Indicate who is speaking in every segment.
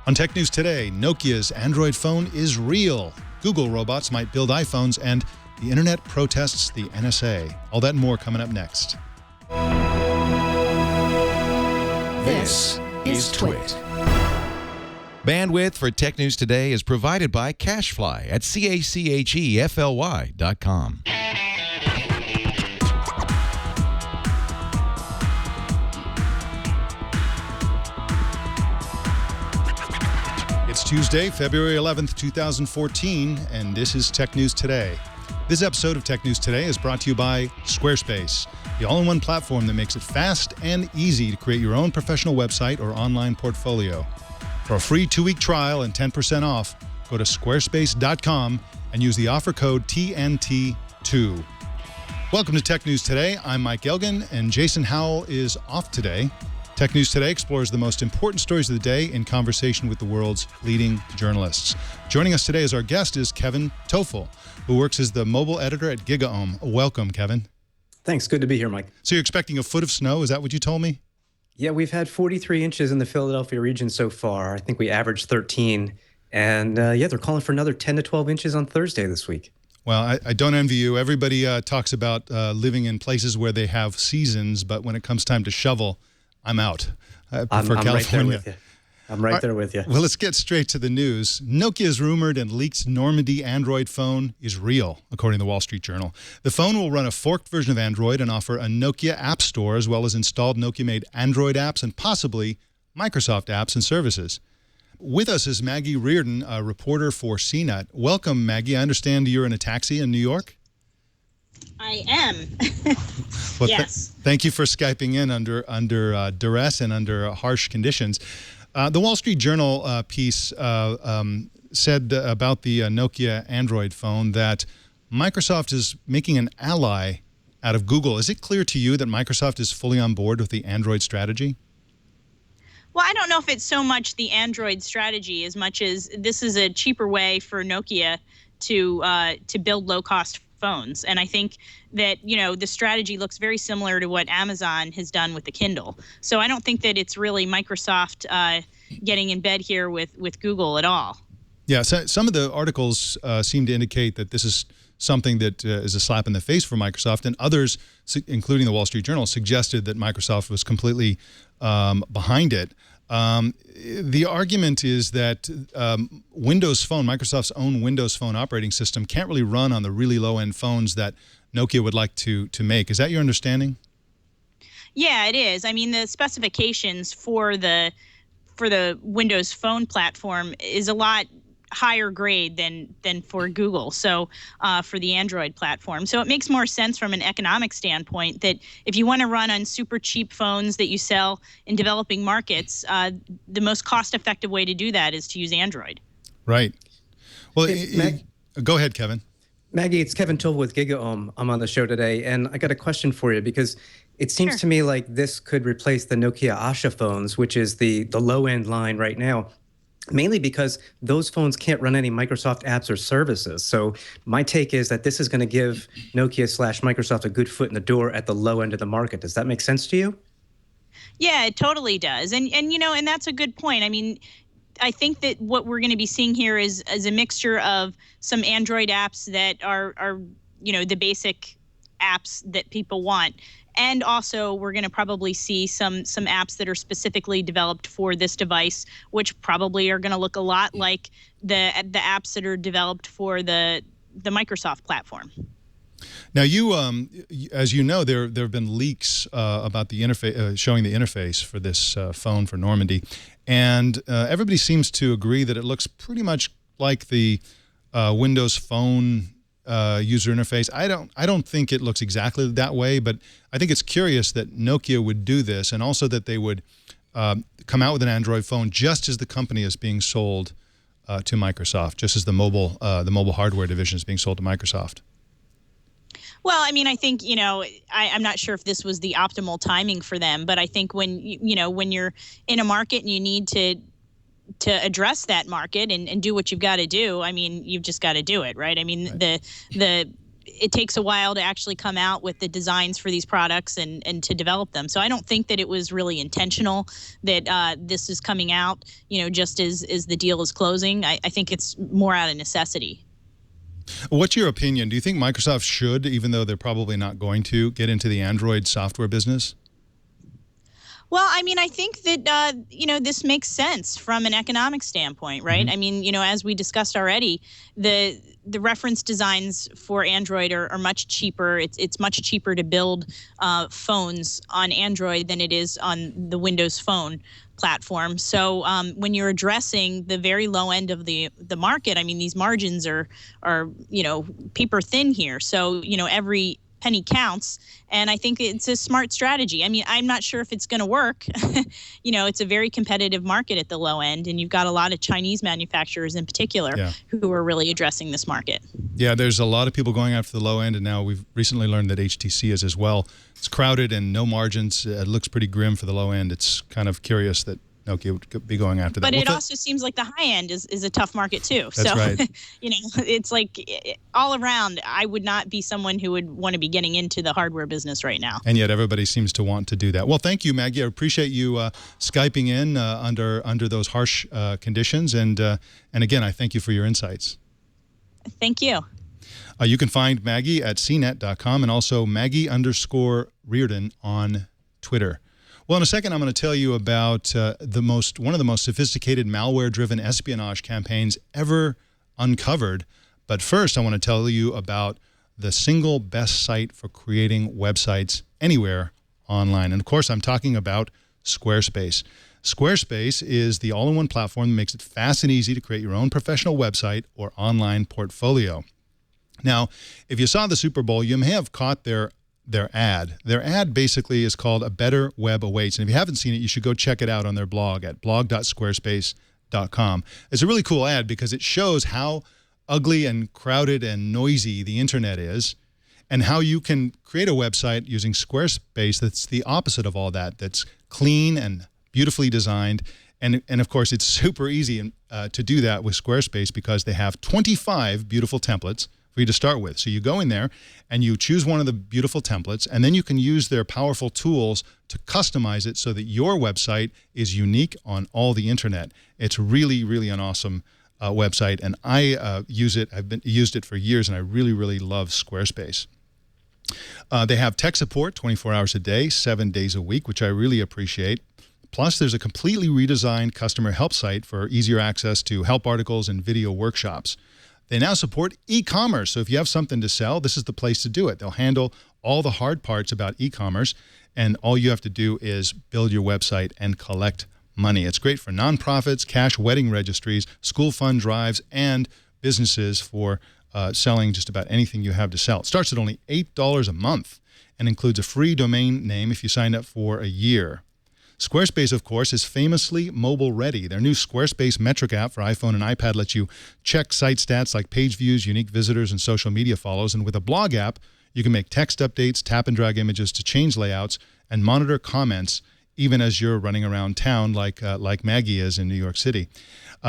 Speaker 1: On Tech News Today, Nokia's Android phone is real. Google robots might build iPhones, and the internet protests the NSA. All that and more coming up next.
Speaker 2: This is Twit.
Speaker 3: Bandwidth for Tech News Today is provided by CashFly at CACHEFLY.com.
Speaker 1: It's Tuesday, February 11th, 2014, and this is Tech News Today. This episode of Tech News Today is brought to you by Squarespace, the all-in-one platform that makes it fast and easy to create your own professional website or online portfolio. For a free 2-week trial and 10% off, go to squarespace.com and use the offer code TNT2. Welcome to Tech News Today. I'm Mike Elgin, and Jason Howell is off today. Tech News Today explores the most important stories of the day in conversation with the world's leading journalists. Joining us today as our guest is Kevin Toffel, who works as the mobile editor at GigaOM. Welcome, Kevin.
Speaker 4: Thanks. Good to be here, Mike.
Speaker 1: So you're expecting a foot of snow? Is that what you told me?
Speaker 4: Yeah, we've had 43 inches in the Philadelphia region so far. I think we averaged 13. And they're calling for another 10 to 12 inches on Thursday this week.
Speaker 1: Well, I don't envy you. Everybody talks about living in places where they have seasons, but when it comes time to shovel, I'm out. I prefer California.
Speaker 4: I'm right there with you.
Speaker 1: Well, let's get straight to the news. Nokia's rumored and leaked Normandy Android phone is real, according to the Wall Street Journal. The phone will run a forked version of Android and offer a Nokia App Store, as well as installed Nokia-made Android apps and possibly Microsoft apps and services. With us is Maggie Reardon, a reporter for CNET. Welcome, Maggie. I understand you're in a taxi in New York?
Speaker 5: I am.
Speaker 1: Well,
Speaker 5: yes.
Speaker 1: Thank you for Skyping in under duress and under harsh conditions. The Wall Street Journal piece said about the Nokia Android phone that Microsoft is making an ally out of Google. Is it clear to you that Microsoft is fully on board with the Android strategy?
Speaker 5: Well, I don't know if it's so much the Android strategy as much as this is a cheaper way for Nokia to build low-cost phones. And I think that, the strategy looks very similar to what Amazon has done with the Kindle. So I don't think that it's really Microsoft getting in bed here with Google at all.
Speaker 1: Yeah, so some of the articles seem to indicate that this is something that is a slap in the face for Microsoft, and others, including the Wall Street Journal, suggested that Microsoft was completely behind it. The argument is that Windows Phone, Microsoft's own Windows Phone operating system, can't really run on the really low-end phones that Nokia would like to make. Is that your understanding?
Speaker 5: Yeah, it is. I mean, the specifications for the Windows Phone platform is a lot higher grade than for Google, so for the Android platform. So it makes more sense from an economic standpoint that if you want to run on super cheap phones that you sell in developing markets, the most cost-effective way to do that is to use Android.
Speaker 1: Right. Well, go ahead, Kevin.
Speaker 4: Maggie, it's Kevin Toffel with GigaOM. I'm on the show today, and I got a question for you because it seems to me like this could replace the Nokia Asha phones, which is the low-end line right now, mainly because those phones can't run any Microsoft apps or services. So my take is that this is going to give Nokia/Microsoft a good foot in the door at the low end of the market. Does that make sense to you?
Speaker 5: Yeah, it totally does. And that's a good point. I mean, I think that what we're going to be seeing here is a mixture of some Android apps that are the basic apps that people want. And also, we're going to probably see some apps that are specifically developed for this device, which probably are going to look a lot like the apps that are developed for the Microsoft platform.
Speaker 1: Now, you, as you know, there have been leaks about the interface, showing the interface for this phone for Normandy, and everybody seems to agree that it looks pretty much like the Windows Phone user interface. I don't think it looks exactly that way, but I think it's curious that Nokia would do this, and also that they would come out with an Android phone just as the company is being sold to Microsoft, just as the mobile hardware division is being sold to Microsoft.
Speaker 5: Well, I mean, I think, I'm not sure if this was the optimal timing for them, but I think when you're in a market and you need to address that market and do what you've got to do, I mean, you've just got to do it, right? I mean, the it takes a while to actually come out with the designs for these products and to develop them. So I don't think that it was really intentional that this is coming out, just as the deal is closing. I think it's more out of necessity.
Speaker 1: What's your opinion? Do you think Microsoft should, even though they're probably not going to, get into the Android software business?
Speaker 5: Well, I mean, I think that, this makes sense from an economic standpoint, right?
Speaker 1: Mm-hmm.
Speaker 5: I mean, as we discussed already, the reference designs for Android are much cheaper. It's much cheaper to build phones on Android than it is on the Windows Phone platform. So when you're addressing the very low end of the market, I mean, these margins are paper thin here. So, every penny counts, and I think it's a smart strategy. I mean, I'm not sure if it's going to work. It's a very competitive market at the low end, and you've got a lot of Chinese manufacturers in particular who are really addressing this market. Yeah,
Speaker 1: there's a lot of people going after the low end, and now we've recently learned that HTC is as well. It's crowded and no margins. It looks pretty grim for the low end. It's kind of curious that Nokia would be going after that.
Speaker 5: But it also seems like the high end is a tough market too.
Speaker 1: That's right.
Speaker 5: It's like all around, I would not be someone who would want to be getting into the hardware business right now.
Speaker 1: And yet everybody seems to want to do that. Well, thank you, Maggie. I appreciate you Skyping in under those harsh conditions. And again, I thank you for your insights.
Speaker 5: Thank you.
Speaker 1: You can find Maggie at cnet.com and also Maggie_Reardon on Twitter. Well, in a second, I'm going to tell you about one of the most sophisticated malware-driven espionage campaigns ever uncovered. But first, I want to tell you about the single best site for creating websites anywhere online. And of course, I'm talking about Squarespace. Squarespace is the all-in-one platform that makes it fast and easy to create your own professional website or online portfolio. Now, if you saw the Super Bowl, you may have caught their ad. Their ad basically is called A Better Web Awaits. And if you haven't seen it, you should go check it out on their blog at blog.squarespace.com. It's a really cool ad because it shows how ugly and crowded and noisy the internet is and how you can create a website using Squarespace that's the opposite of all that, that's clean and beautifully designed. And of course, it's super easy to do that with Squarespace because they have 25 beautiful templates for you to start with. So you go in there and you choose one of the beautiful templates, and then you can use their powerful tools to customize it so that your website is unique on all the internet. It's really, really an awesome website, and I use it. I've used it for years, and I really, really love Squarespace. They have tech support 24 hours a day, 7 days a week, which I really appreciate. Plus, there's a completely redesigned customer help site for easier access to help articles and video workshops. They now support e-commerce, so if you have something to sell, this is the place to do it. They'll handle all the hard parts about e-commerce, and all you have to do is build your website and collect money. It's great for nonprofits, cash wedding registries, school fund drives, and businesses for selling just about anything you have to sell. It starts at only $8 a month and includes a free domain name if you sign up for a year. Squarespace, of course, is famously mobile-ready. Their new Squarespace metric app for iPhone and iPad lets you check site stats like page views, unique visitors, and social media follows. And with a blog app, you can make text updates, tap and drag images to change layouts, and monitor comments even as you're running around town like Maggie is in New York City.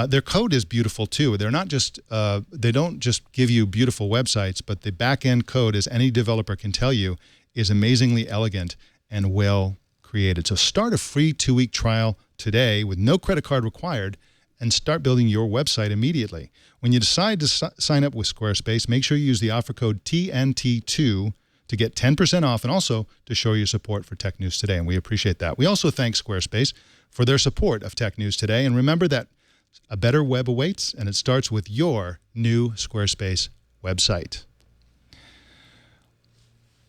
Speaker 1: Their code is beautiful, too. They're not just they don't just give you beautiful websites, but the back-end code, as any developer can tell you, is amazingly elegant and well created. So start a free 2-week trial today with no credit card required and start building your website immediately. When you decide to sign up with Squarespace, make sure you use the offer code TNT2 to get 10% off and also to show your support for Tech News Today, and we appreciate that. We also thank Squarespace for their support of Tech News Today, and remember that a better web awaits, and it starts with your new Squarespace website.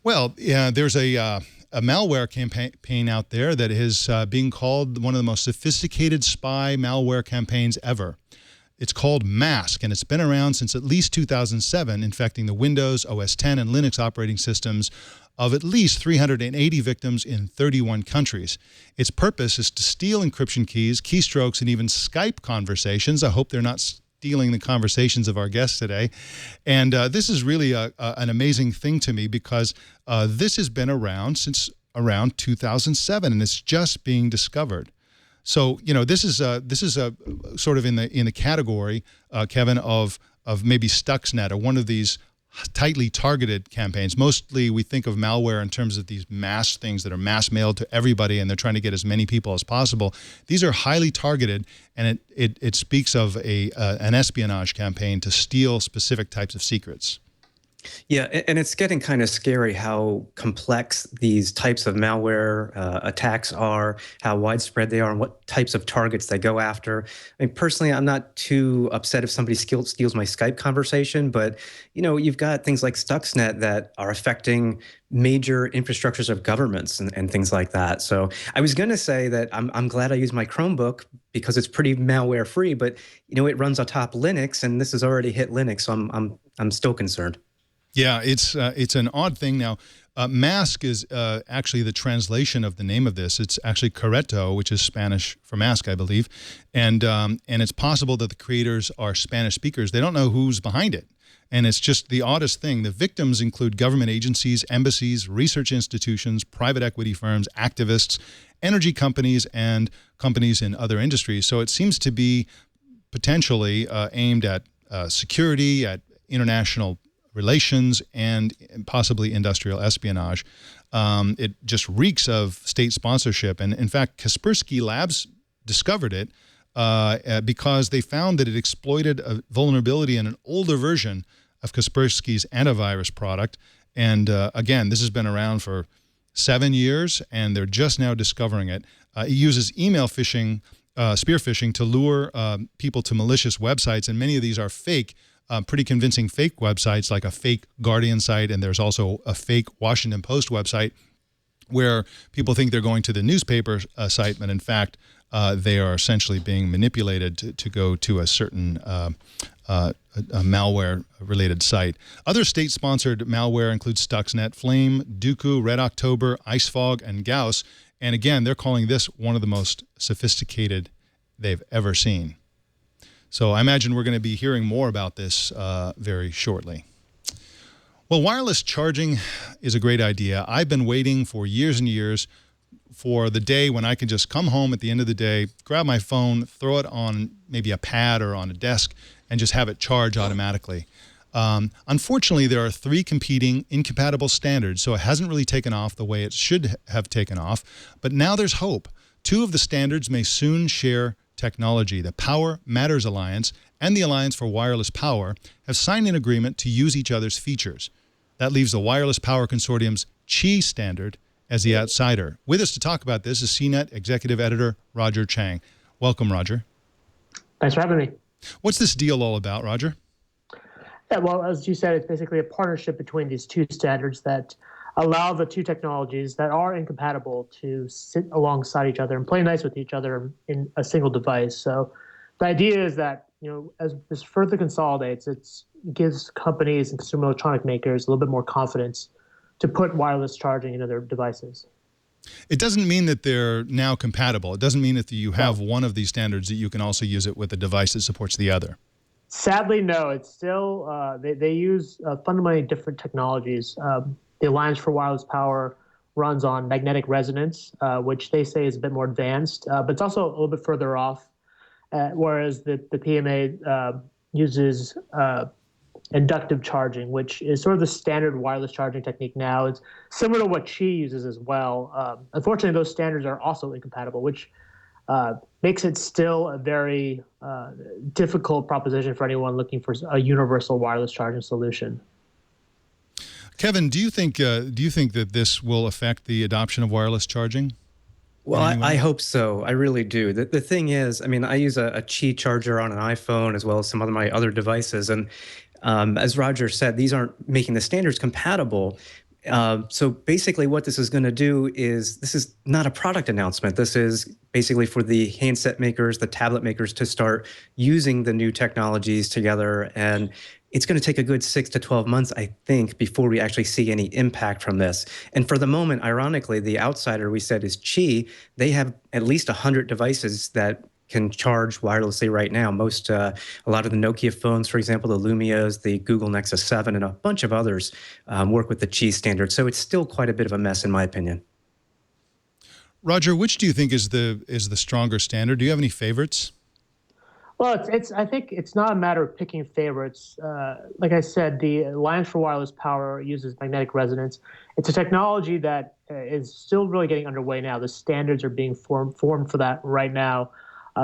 Speaker 1: Well, there's a malware campaign out there that is being called one of the most sophisticated spy malware campaigns ever. It's called Mask, and it's been around since at least 2007, infecting the Windows, OS X, and Linux operating systems of at least 380 victims in 31 countries. Its purpose is to steal encryption keys, keystrokes, and even Skype conversations. I hope they're not stealing the conversations of our guests today. And this is really an amazing thing to me because this has been around since around 2007, and it's just being discovered. So, you know, this is a sort of in the category, Kevin, of maybe Stuxnet or one of these tightly targeted campaigns. Mostly we think of malware in terms of these mass things that are mass mailed to everybody, and they're trying to get as many people as possible. These are highly targeted, and it speaks of an espionage campaign to steal specific types of secrets.
Speaker 4: Yeah, and it's getting kind of scary how complex these types of malware attacks are, how widespread they are, and what types of targets they go after. I mean, personally, I'm not too upset if somebody steals my Skype conversation, but you've got things like Stuxnet that are affecting major infrastructures of governments and things like that. So I was going to say that I'm glad I use my Chromebook because it's pretty malware free, but it runs atop Linux, and this has already hit Linux, so I'm still concerned.
Speaker 1: Yeah, it's an odd thing now. Mask is actually the translation of the name of this. It's actually Corretto, which is Spanish for mask, I believe, and it's possible that the creators are Spanish speakers. They don't know who's behind it, and it's just the oddest thing. The victims include government agencies, embassies, research institutions, private equity firms, activists, energy companies, and companies in other industries. So it seems to be potentially aimed at security, at international relations, and possibly industrial espionage. It just reeks of state sponsorship. And in fact, Kaspersky Labs discovered it because they found that it exploited a vulnerability in an older version of Kaspersky's antivirus product. And again, this has been around for 7 years, and they're just now discovering it. It uses email phishing, spear phishing, to lure people to malicious websites, and many of these are fake. Pretty convincing fake websites, like a fake Guardian site, and there's also a fake Washington Post website where people think they're going to the newspaper site, but in fact they are essentially being manipulated to go to a certain a malware-related site. Other state-sponsored malware includes Stuxnet, Flame, Dooku, Red October, Icefog, and Gauss, and again, they're calling this one of the most sophisticated they've ever seen. So I imagine we're going to be hearing more about this very shortly. Well, wireless charging is a great idea. I've been waiting for years and years for the day when I can just come home at the end of the day, grab my phone, throw it on maybe a pad or on a desk, and just have it charge automatically. Unfortunately, there are 3 competing incompatible standards, so it hasn't really taken off the way it should have taken off. But now there's hope. 2 of the standards may soon share technology. The Power Matters Alliance and the Alliance for Wireless Power have signed an agreement to use each other's features. That leaves the Wireless Power Consortium's Qi standard as the outsider. With us to talk about this is CNET Executive Editor Roger Chang. Welcome, Roger.
Speaker 6: Thanks for having me.
Speaker 1: What's this deal all about, Roger?
Speaker 6: Yeah, well, as you said, it's basically a partnership between these 2 standards that allow the 2 technologies that are incompatible to sit alongside each other and play nice with each other in a single device. So the idea is that, as this further consolidates, it gives companies and consumer electronic makers a little bit more confidence to put wireless charging into their devices.
Speaker 1: It doesn't mean that they're now compatible. It doesn't mean that you have one of these standards that you can also use it with a device that supports the other.
Speaker 6: Sadly, no. It's still, they use fundamentally different technologies. The Alliance for Wireless Power runs on magnetic resonance, which they say is a bit more advanced, but it's also a little bit further off, whereas the PMA uses inductive charging, which is sort of the standard wireless charging technique now. It's similar to what Qi uses as well. Unfortunately, those standards are also incompatible, which makes it still a very difficult proposition for anyone looking for a universal wireless charging solution.
Speaker 1: Kevin, do you think that this will affect the adoption of wireless charging?
Speaker 4: Well, I hope so. I really do. The thing is, I mean, I use a Qi charger on an iPhone as well as some of my other devices. And as Roger said, these aren't making the standards compatible. So basically what this is going to do is, this is not a product announcement. This is basically for the handset makers, the tablet makers, to start using the new technologies together. And it's going to take a good 6 to 12 months, I think, before we actually see any impact from this. And for the moment, ironically, the outsider we said is Qi. They have at least 100 devices that can charge wirelessly right now. A lot of the Nokia phones, for example, the Lumias, the Google Nexus 7, and a bunch of others work with the Qi standard. So it's still quite a bit of a mess, in my opinion.
Speaker 1: Roger, which do you think is the stronger standard? Do you have any favorites?
Speaker 6: Well, I think it's not a matter of picking favorites. Like I said, the Alliance for Wireless Power uses magnetic resonance. It's a technology that is still really getting underway now. The standards are being formed for that right now.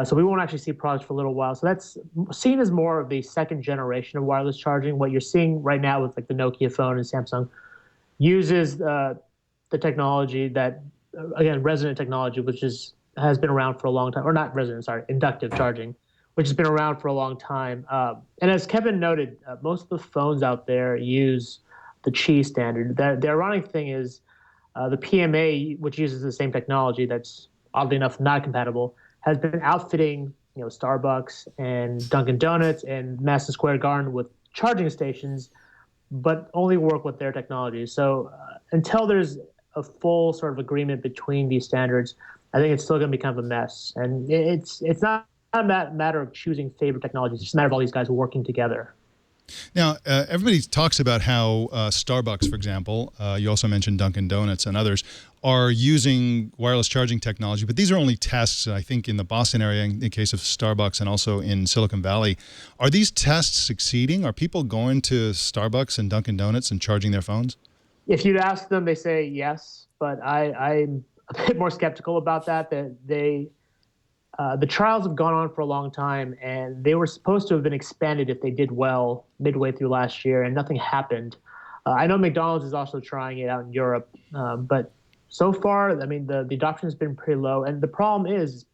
Speaker 6: So we won't actually see products for a little while. So that's seen as more of the second generation of wireless charging. What you're seeing right now with like the Nokia phone and Samsung uses the technology that, again, resonant technology, which has been around for a long time, or not resonant, sorry, inductive charging, which has been around for a long time. And as Kevin noted, most of the phones out there use the Qi standard. The ironic thing is the PMA, which uses the same technology that's oddly enough not compatible, has been outfitting Starbucks and Dunkin' Donuts and Madison Square Garden with charging stations, but only work with their technology. So until there's a full sort of agreement between these standards, I think it's still going to be kind of a mess. And it's not a matter of choosing favorite technologies. It's just a matter of all these guys working together.
Speaker 1: Now, everybody talks about how Starbucks, for example, you also mentioned Dunkin' Donuts and others, are using wireless charging technology, but these are only tests, I think, in the Boston area, in the case of Starbucks and also in Silicon Valley. Are these tests succeeding? Are people going to Starbucks and Dunkin' Donuts and charging their phones?
Speaker 6: If you'd ask them, they say yes, but I'm a bit more skeptical about that. The trials have gone on for a long time, and they were supposed to have been expanded if they did well midway through last year, and nothing happened. I know McDonald's is also trying it out in Europe, but so far, I mean, the adoption has been pretty low. And the problem is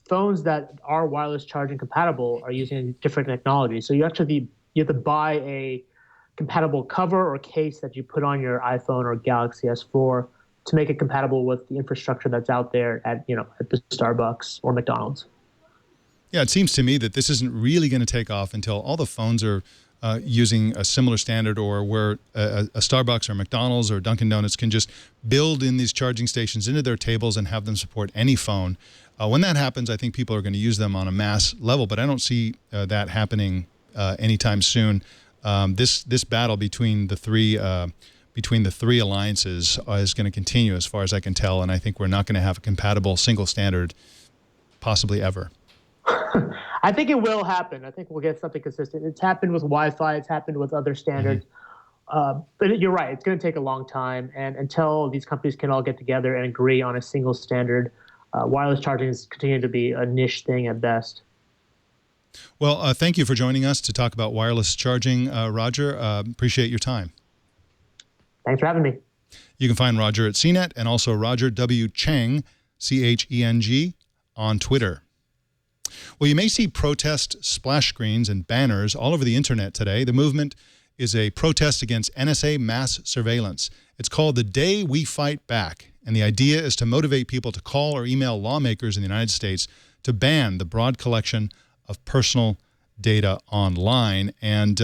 Speaker 6: phones that are wireless charging compatible are using different technology. So you have to buy a compatible cover or case that you put on your iPhone or Galaxy S4 to make it compatible with the infrastructure that's out there at the Starbucks or McDonald's.
Speaker 1: Yeah, it seems to me that this isn't really going to take off until all the phones are using a similar standard, or where a Starbucks or McDonald's or Dunkin' Donuts can just build in these charging stations into their tables and have them support any phone. When that happens, I think people are going to use them on a mass level, but I don't see that happening anytime soon. This battle between the three alliances is going to continue, as far as I can tell, and I think we're not going to have a compatible single standard possibly ever.
Speaker 6: I think it will happen. I think we'll get something consistent. It's happened with Wi-Fi. It's happened with other standards. But you're right. It's going to take a long time. And until these companies can all get together and agree on a single standard, wireless charging is continuing to be a niche thing at best.
Speaker 1: Well, thank you for joining us to talk about wireless charging, Roger. Appreciate your time.
Speaker 6: Thanks for having me.
Speaker 1: You can find Roger at CNET and also Roger W. Cheng, C-H-E-N-G, on Twitter. Well, you may see protest splash screens and banners all over the internet today. The movement is a protest against NSA mass surveillance. It's called The Day We Fight Back, and the idea is to motivate people to call or email lawmakers in the United States to ban the broad collection of personal data online. And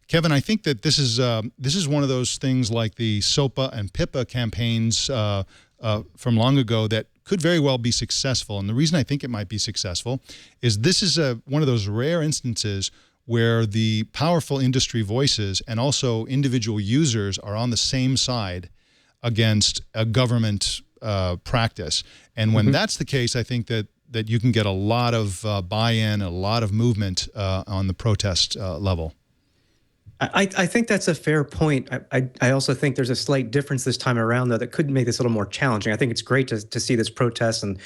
Speaker 1: Kevin, I think that this is one of those things like the SOPA and PIPA campaigns from long ago that could very well be successful. And the reason I think it might be successful is this is one of those rare instances where the powerful industry voices and also individual users are on the same side against a government practice. And when that's the case, I think that you can get a lot of buy-in, a lot of movement on the protest level.
Speaker 4: I think that's a fair point. I also think there's a slight difference this time around, though, that could make this a little more challenging. I think it's great to see this protest, and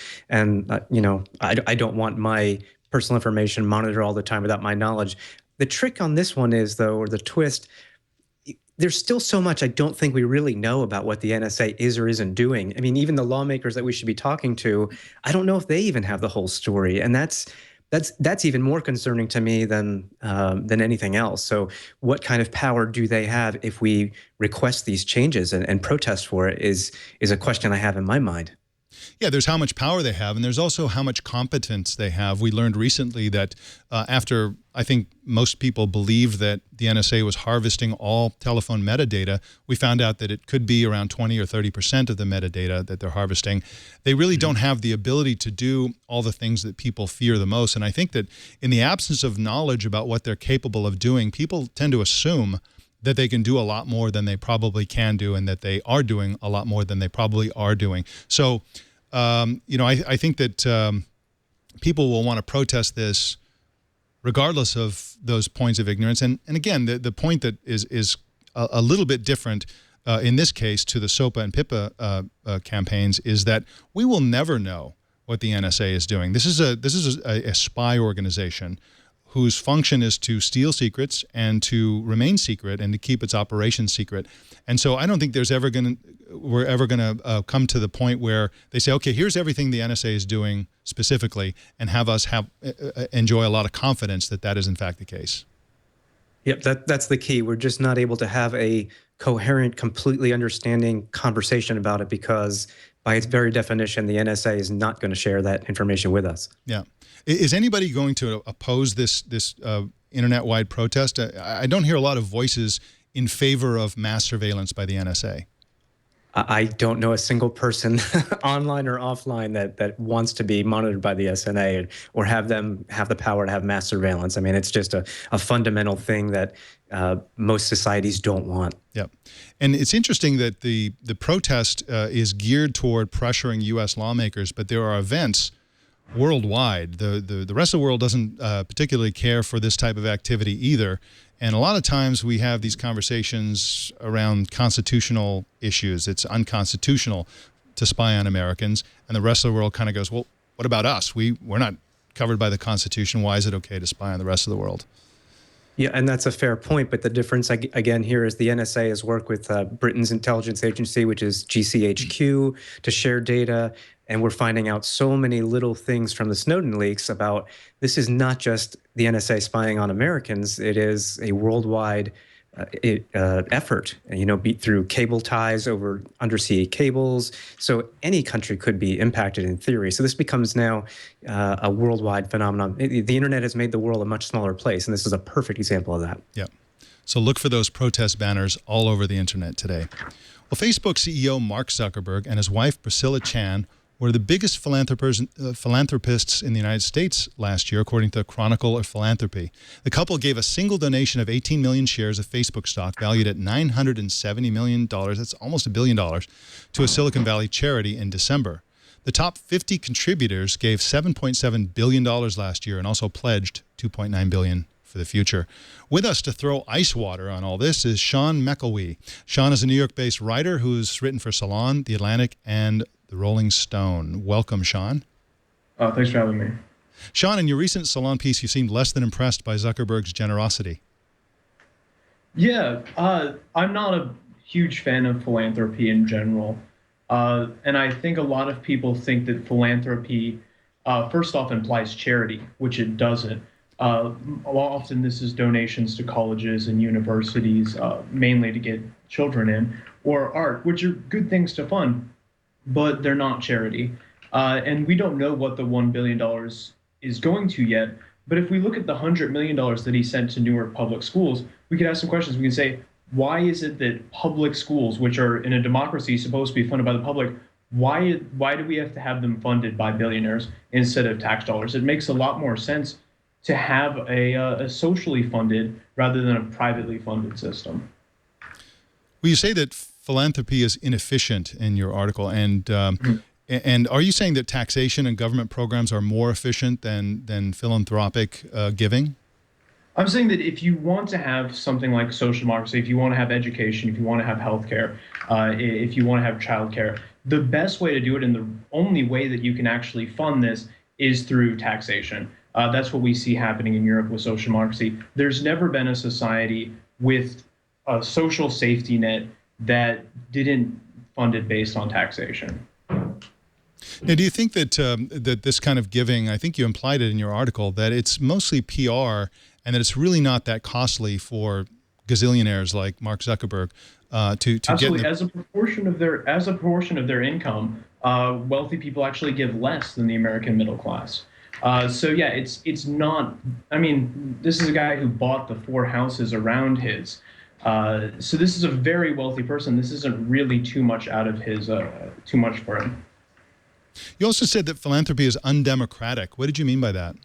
Speaker 4: I don't want my personal information monitored all the time without my knowledge. The trick on this one is, though, or the twist, there's still so much I don't think we really know about what the NSA is or isn't doing. I mean, even the lawmakers that we should be talking to, I don't know if they even have the whole story, and that's even more concerning to me than anything else. So what kind of power do they have if we request these changes and protest for it is a question I have in my mind.
Speaker 1: Yeah, there's how much power they have, and there's also how much competence they have. We learned recently that after I think most people believed that the NSA was harvesting all telephone metadata, we found out that it could be around 20 or 30% of the metadata that they're harvesting. They really don't have the ability to do all the things that people fear the most. And I think that in the absence of knowledge about what they're capable of doing, people tend to assume that they can do a lot more than they probably can do, and that they are doing a lot more than they probably are doing. So, I think that people will want to protest this regardless of those points of ignorance. And again, the point that is a little bit different in this case to the SOPA and PIPA campaigns is that we will never know what the NSA is doing. This is a spy organization whose function is to steal secrets and to remain secret and to keep its operations secret. And so I don't think we're ever going to come to the point where they say, okay, here's everything the NSA is doing specifically, and have us enjoy a lot of confidence that that is in fact the case.
Speaker 4: Yep, that's the key. We're just not able to have a coherent, completely understanding conversation about it because by its very definition, the NSA is not going to share that information with us. Yeah.
Speaker 1: Is anybody going to oppose this internet-wide protest? I don't hear a lot of voices in favor of mass surveillance by the NSA.
Speaker 4: I don't know a single person online or offline that wants to be monitored by the SNA or have them have the power to have mass surveillance. I mean, it's just a fundamental thing that most societies don't want.
Speaker 1: Yeah. And it's interesting that the protest is geared toward pressuring U.S. lawmakers, but there are events worldwide. The rest of the world doesn't particularly care for this type of activity either. And a lot of times we have these conversations around constitutional issues. It's unconstitutional to spy on Americans. And the rest of the world kind of goes, well, what about us? We're not covered by the Constitution. Why is it okay to spy on the rest of the world?
Speaker 4: Yeah, and that's a fair point. But the difference, again, here is the NSA has worked with Britain's intelligence agency, which is GCHQ, to share data. And we're finding out so many little things from the Snowden leaks about this is not just the NSA spying on Americans. It is a worldwide effort, beat through cable ties over undersea cables. So any country could be impacted in theory. So this becomes now a worldwide phenomenon. The internet has made the world a much smaller place, and this is a perfect example of that.
Speaker 1: Yeah. So look for those protest banners all over the internet today. Well, Facebook CEO Mark Zuckerberg and his wife Priscilla Chan were the biggest philanthropists in the United States last year, according to the Chronicle of Philanthropy. The couple gave a single donation of 18 million shares of Facebook stock, valued at $970 million, that's almost $1 billion, to a Silicon Valley charity in December. The top 50 contributors gave $7.7 billion last year and also pledged $2.9 billion for the future. With us to throw ice water on all this is Sean McElwee. Sean is a New York-based writer who's written for Salon, The Atlantic, and The Rolling Stone. Welcome, Sean.
Speaker 7: Thanks for having me.
Speaker 1: Sean, in your recent Salon piece, you seemed less than impressed by Zuckerberg's generosity.
Speaker 7: Yeah, I'm not a huge fan of philanthropy in general. And I think a lot of people think that philanthropy, first off, implies charity, which it doesn't. Often this is donations to colleges and universities, mainly to get children in, or art, which are good things to fund, but they're not charity. And we don't know what the $1 billion is going to yet. But if we look at the $100 million that he sent to Newark public schools, we could ask some questions. We can say, why is it that public schools, which are in a democracy supposed to be funded by the public, why do we have to have them funded by billionaires instead of tax dollars? It makes a lot more sense to have a socially funded rather than a privately funded system.
Speaker 1: Well, you say that philanthropy is inefficient in your article, and are you saying that taxation and government programs are more efficient than philanthropic giving?
Speaker 7: I'm saying that if you want to have something like social democracy, if you want to have education, if you want to have healthcare, if you want to have childcare, the best way to do it and the only way that you can actually fund this is through taxation. That's what we see happening in Europe with social democracy. There's never been a society with a social safety net that didn't fund it based on taxation.
Speaker 1: Now, do you think that that this kind of giving, I think you implied it in your article, that it's mostly PR and that it's really not that costly for gazillionaires like Mark Zuckerberg to
Speaker 7: Absolutely.
Speaker 1: get
Speaker 7: as a proportion of their income, wealthy people actually give less than the American middle class. So yeah, it's not. I mean, this is a guy who bought the 4 houses around his. So this is a very wealthy person. This isn't really too much out of his, too much for him.
Speaker 1: You also said that philanthropy is undemocratic. What did you mean by that?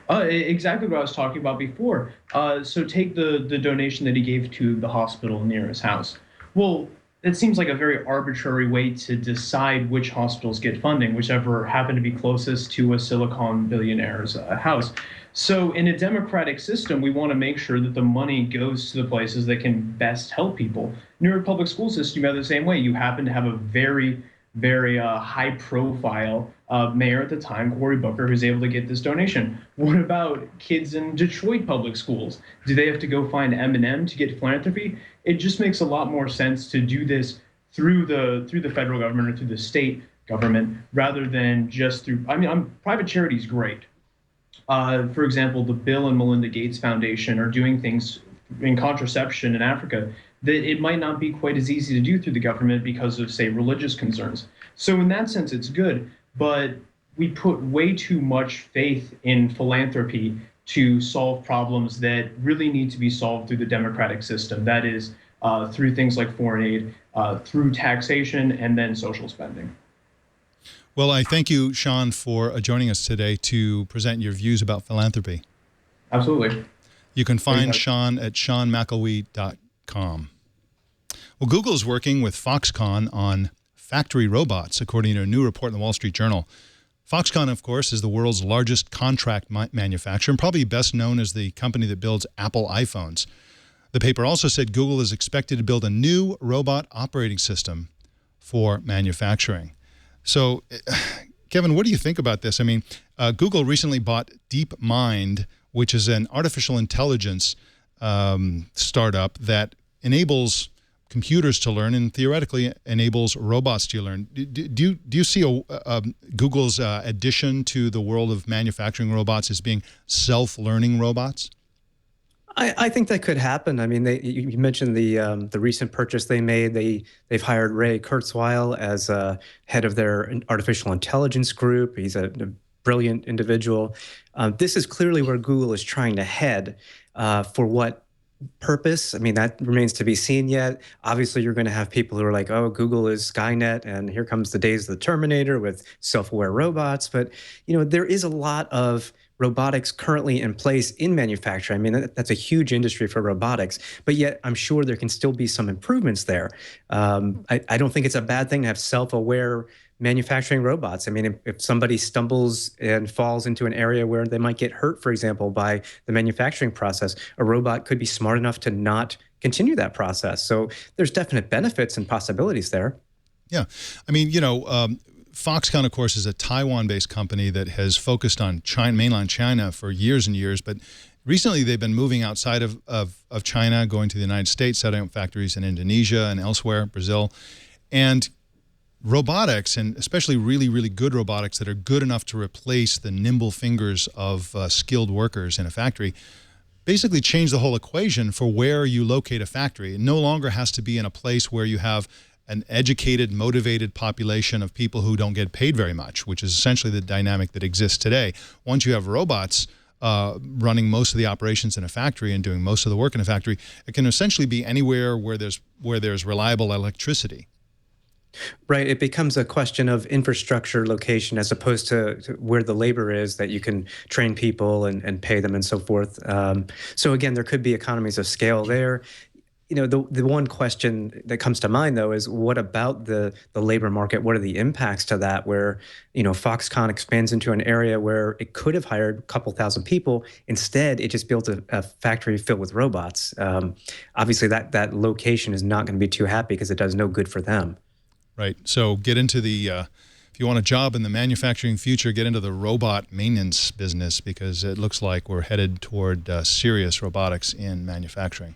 Speaker 7: Exactly what I was talking about before. So take the donation that he gave to the hospital near his house. Well, it seems like a very arbitrary way to decide which hospitals get funding, whichever happen to be closest to a Silicon billionaire's house. So in a democratic system, we want to make sure that the money goes to the places that can best help people. New York public school system, you have the same way. You happen to have a very, very high profile mayor at the time, Cory Booker, who's able to get this donation. What about kids in Detroit public schools? Do they have to go find M&M to get philanthropy? It just makes a lot more sense to do this through the federal government or through the state government rather than just through, private charity is great. For example, the Bill and Melinda Gates Foundation are doing things in contraception in Africa that it might not be quite as easy to do through the government because of, say, religious concerns. So in that sense, it's good, but we put way too much faith in philanthropy to solve problems that really need to be solved through the democratic system. That is, through things like foreign aid, through taxation, and then social spending.
Speaker 1: Well, I thank you, Sean, for joining us today to present your views about philanthropy.
Speaker 7: Absolutely.
Speaker 1: You can find Sean at seanmcelwee.com. Well, Google is working with Foxconn on factory robots, according to a new report in the Wall Street Journal. Foxconn, of course, is the world's largest contract manufacturer and probably best known as the company that builds Apple iPhones. The paper also said Google is expected to build a new robot operating system for manufacturing. So, Kevin, what do you think about this? I mean, Google recently bought DeepMind, which is an artificial intelligence startup that enables computers to learn and theoretically enables robots to learn. Do you see Google's addition to the world of manufacturing robots as being self-learning robots?
Speaker 4: I think that could happen. I mean, you mentioned the recent purchase they made. They've hired Ray Kurzweil as head of their artificial intelligence group. He's a brilliant individual. This is clearly where Google is trying to head. For what purpose? I mean, that remains to be seen yet. Obviously, you're going to have people who are like, oh, Google is Skynet, and here comes the days of the Terminator with self-aware robots. But, there is a lot of robotics currently in place in manufacturing. I mean, that's a huge industry for robotics, but yet I'm sure there can still be some improvements there. I don't think it's a bad thing to have self-aware manufacturing robots. I mean, if somebody stumbles and falls into an area where they might get hurt, for example, by the manufacturing process, a robot could be smart enough to not continue that process. So there's definite benefits and possibilities there.
Speaker 1: Yeah. I mean, Foxconn, of course, is a Taiwan-based company that has focused on mainland China for years and years, but recently they've been moving outside of China, going to the United States, setting up factories in Indonesia and elsewhere, Brazil. And robotics, and especially really, really good robotics that are good enough to replace the nimble fingers of skilled workers in a factory, basically change the whole equation for where you locate a factory. It no longer has to be in a place where you have an educated, motivated population of people who don't get paid very much, which is essentially the dynamic that exists today. Once you have robots running most of the operations in a factory and doing most of the work in a factory, it can essentially be anywhere where there's reliable electricity.
Speaker 4: Right. It becomes a question of infrastructure location as opposed to where the labor is that you can train people and pay them and so forth. So again, there could be economies of scale there. The one question that comes to mind, though, is what about the labor market? What are the impacts to that where, Foxconn expands into an area where it could have hired a couple thousand people. Instead, it just built a factory filled with robots. Obviously, that location is not going to be too happy because it does no good for them.
Speaker 1: Right. So get into if you want a job in the manufacturing future, get into the robot maintenance business because it looks like we're headed toward serious robotics in manufacturing.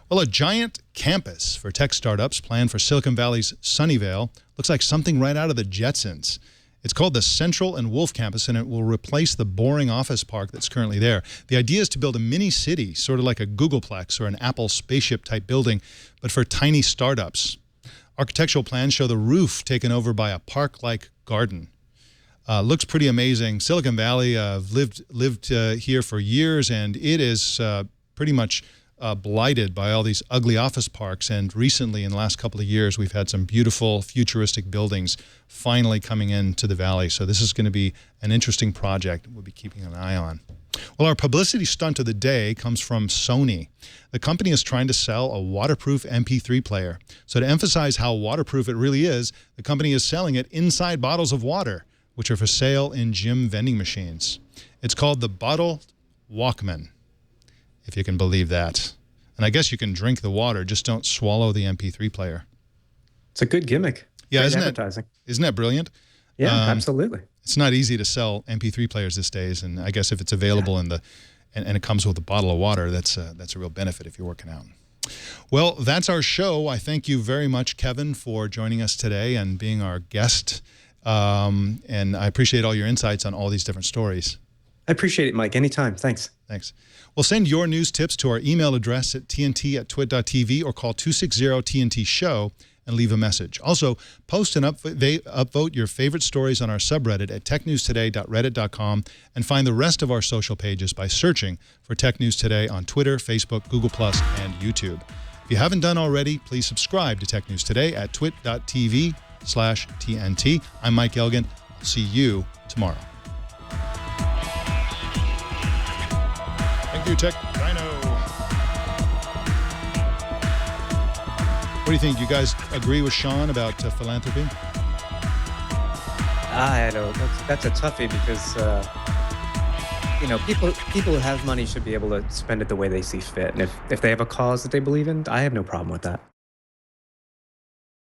Speaker 1: Well, a giant campus for tech startups planned for Silicon Valley's Sunnyvale looks like something right out of the Jetsons. It's called the Central and Wolf Campus, and it will replace the boring office park that's currently there. The idea is to build a mini city, sort of like a Googleplex or an Apple spaceship-type building, but for tiny startups. Architectural plans show the roof taken over by a park-like garden. Looks pretty amazing. Silicon Valley, I've lived here for years, and it is pretty much blighted by all these ugly office parks. And recently, in the last couple of years, we've had some beautiful futuristic buildings finally coming into the valley. So this is going to be an interesting project we'll be keeping an eye on. Well, our publicity stunt of the day comes from Sony. The company is trying to sell a waterproof MP3 player. So to emphasize how waterproof it really is, the company is selling it inside bottles of water, which are for sale in gym vending machines. It's called the Bottle Walkman, if you can believe that. And I guess you can drink the water, just don't swallow the MP3 player.
Speaker 4: It's a good gimmick.
Speaker 1: Yeah,
Speaker 4: Great advertising.
Speaker 1: Isn't that brilliant?
Speaker 4: Yeah, absolutely.
Speaker 1: It's not easy to sell MP3 players these days, and I guess if it's available and it comes with a bottle of water, that's a real benefit if you're working out. Well, that's our show. I thank you very much, Kevin, for joining us today and being our guest. And I appreciate all your insights on all these different stories.
Speaker 4: I appreciate it, Mike. Anytime. Thanks.
Speaker 1: Thanks. Well, send your news tips to our email address at tnt@twit.tv or call 260-TNT-SHOW and leave a message. Also, post and upvote your favorite stories on our subreddit at technewstoday.reddit.com and find the rest of our social pages by searching for Tech News Today on Twitter, Facebook, Google+, and YouTube. If you haven't done already, please subscribe to Tech News Today at twit.tv/TNT. I'm Mike Elgin. I'll see you tomorrow. Thank you, Tech Rhino. What do you think? You guys agree with Sean about philanthropy?
Speaker 4: I don't. That's a toughie because people who have money should be able to spend it the way they see fit, and if they have a cause that they believe in, I have no problem with that.